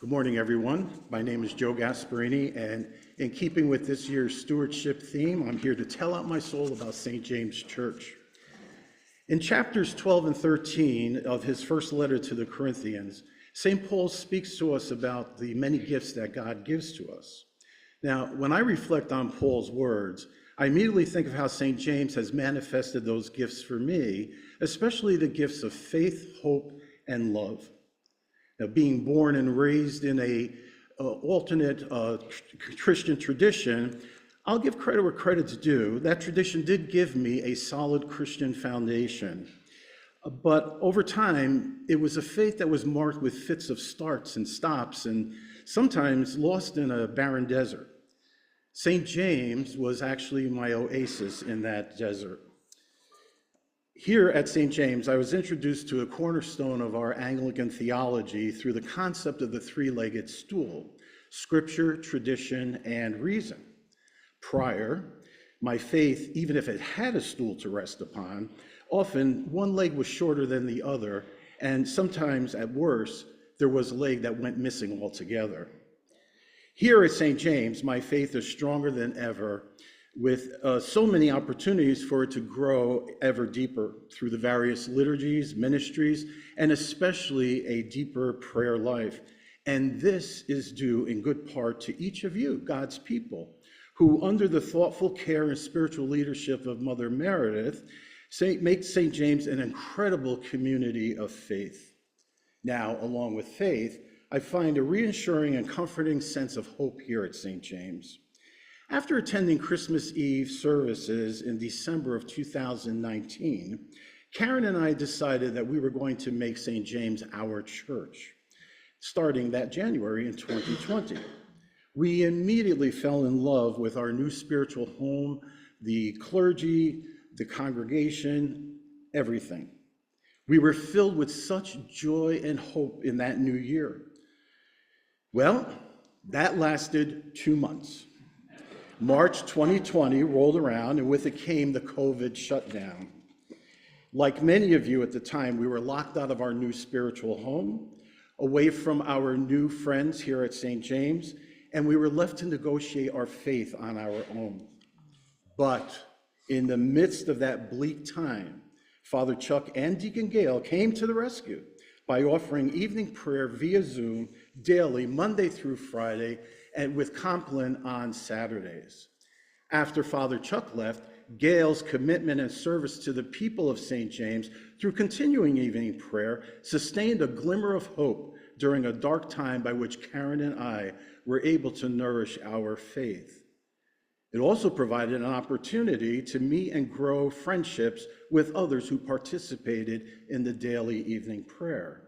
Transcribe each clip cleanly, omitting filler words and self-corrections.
Good morning, everyone. My name is Joe Gasparini, and in keeping with this year's stewardship theme, I'm here to tell out my soul about St. James Church. In chapters 12 and 13 of his first letter to the Corinthians, St. Paul speaks to us about the many gifts that God gives to us. Now, when I reflect on Paul's words, I immediately think of how St. James has manifested those gifts for me, especially the gifts of faith, hope, and love. Now, being born and raised in a alternate Christian tradition, I'll give credit where credit's due. That tradition did give me a solid Christian foundation. But over time, it was a faith that was marked with fits of starts and stops and sometimes lost in a barren desert. St. James was actually my oasis in that desert. Here at St. James, I was introduced to a cornerstone of our Anglican theology through the concept of the three-legged stool: scripture, tradition, and reason. Prior, my faith, even if it had a stool to rest upon, often one leg was shorter than the other, and sometimes, at worst, there was a leg that went missing altogether. Here at St. James, my faith is stronger than ever, with so many opportunities for it to grow ever deeper through the various liturgies, ministries, and especially a deeper prayer life. And this is due in good part to each of you, God's people, who under the thoughtful care and spiritual leadership of Mother Meredith, make St. James an incredible community of faith. Now, along with faith, I find a reassuring and comforting sense of hope here at St. James. After attending Christmas Eve services in December of 2019, Karen and I decided that we were going to make St. James our church, starting that January in 2020. We immediately fell in love with our new spiritual home, the clergy, the congregation, everything. We were filled with such joy and hope in that new year. Well, that lasted 2 months. March 2020 rolled around, and with it came the COVID shutdown. Like many of you at the time, we were locked out of our new spiritual home, away from our new friends here at St. James, and we were left to negotiate our faith on our own. But in the midst of that bleak time, Father Chuck and Deacon Gail came to the rescue by offering evening prayer via Zoom daily, Monday through Friday, and with Compline on Saturdays. After Father Chuck left, Gail's commitment and service to the people of St. James through continuing evening prayer sustained a glimmer of hope during a dark time by which Karen and I were able to nourish our faith. It also provided an opportunity to meet and grow friendships with others who participated in the daily evening prayer.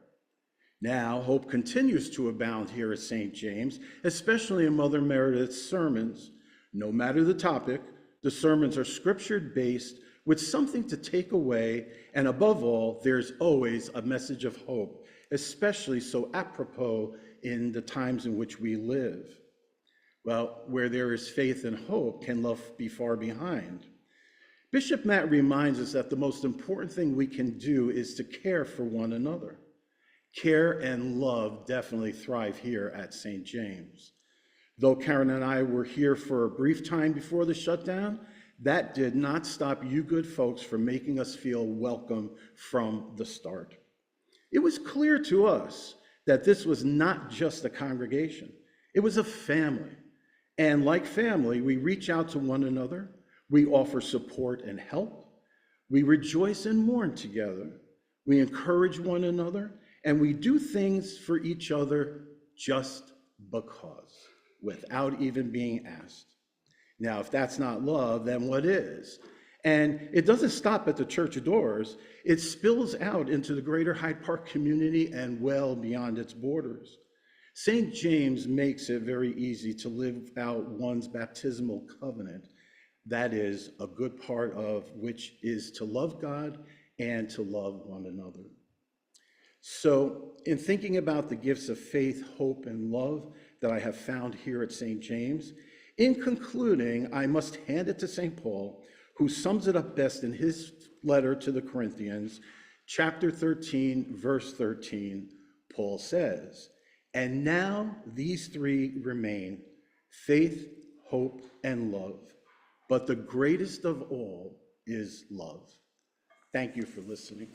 Now, hope continues to abound here at St. James, especially in Mother Meredith's sermons. No matter the topic, the sermons are scripture-based with something to take away, and above all, there's always a message of hope, especially so apropos in the times in which we live. Well, where there is faith and hope, can love be far behind? Bishop Matt reminds us that the most important thing we can do is to care for one another. Care and love definitely thrive here at St. James. Though Karen and I were here for a brief time before the shutdown, that did not stop you good folks from making us feel welcome from the start. It was clear to us that this was not just a congregation, it was a family. And like family, we reach out to one another, we offer support and help, we rejoice and mourn together, we encourage one another, and we do things for each other just because, without even being asked. Now, if that's not love, then what is? And it doesn't stop at the church doors. It spills out into the greater Hyde Park community and well beyond its borders. St. James makes it very easy to live out one's baptismal covenant. That is, a good part of which is to love God and to love one another. So, in thinking about the gifts of faith, hope, and love that I have found here at St. James, in concluding, I must hand it to St. Paul, who sums it up best in his letter to the Corinthians, chapter 13, verse 13. Paul says, And now these three remain: faith, hope, and love. But the greatest of all is love. Thank you for listening.